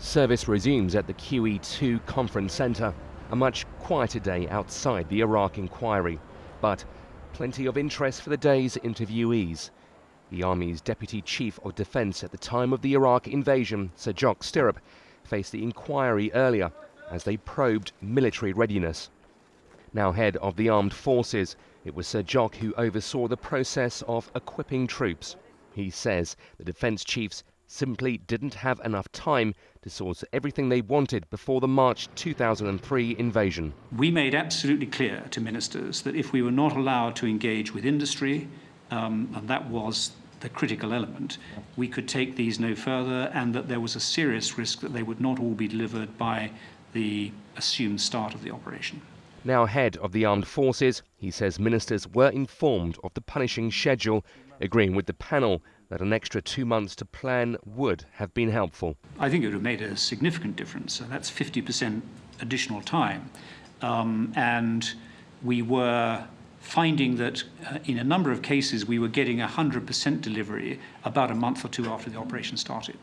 Service resumes at the QE2 conference centre. A much quieter day outside the Iraq inquiry, but plenty of interest for the day's interviewees. The Army's Deputy Chief of Defence at the time of the Iraq invasion, Sir Jock Stirrup, faced the inquiry earlier as they probed military readiness. Now head of the armed forces, it was Sir Jock who oversaw the process of equipping troops. He says the defence chiefs simply didn't have enough time to source everything they wanted before the March 2003 invasion. We made absolutely clear to ministers that if we were not allowed to engage with industry, and that was the critical element, we could take these no further, and that there was a serious risk that they would not all be delivered by the assumed start of the operation. Now head of the armed forces, he says ministers were informed of the punishing schedule, agreeing with the panel that an extra 2 months to plan would have been helpful. I think it would have made a significant difference. So that's 50% additional time. And we were finding that in a number of cases we were getting 100% delivery about a month or two after the operation started.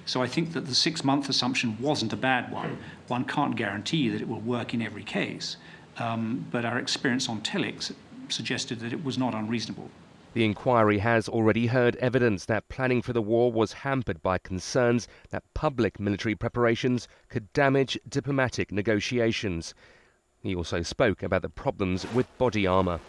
So I think that the 6-month assumption wasn't a bad one. One can't guarantee that it will work in every case, but our experience on Telex suggested that it was not unreasonable. The inquiry has already heard evidence that planning for the war was hampered by concerns that public military preparations could damage diplomatic negotiations. He also spoke about the problems with body armour.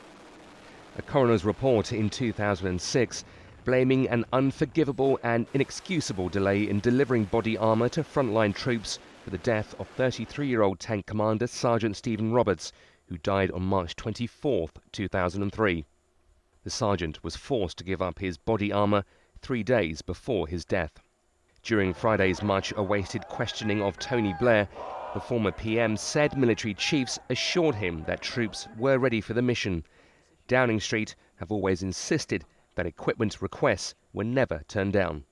A coroner's report in 2006 blaming an unforgivable and inexcusable delay in delivering body armour to frontline troops for the death of 33-year-old tank commander Sergeant Stephen Roberts, who died on March 24, 2003. The sergeant was forced to give up his body armour 3 days before his death. During Friday's much-awaited questioning of Tony Blair, the former PM said military chiefs assured him that troops were ready for the mission. Downing Street have always insisted that equipment requests were never turned down.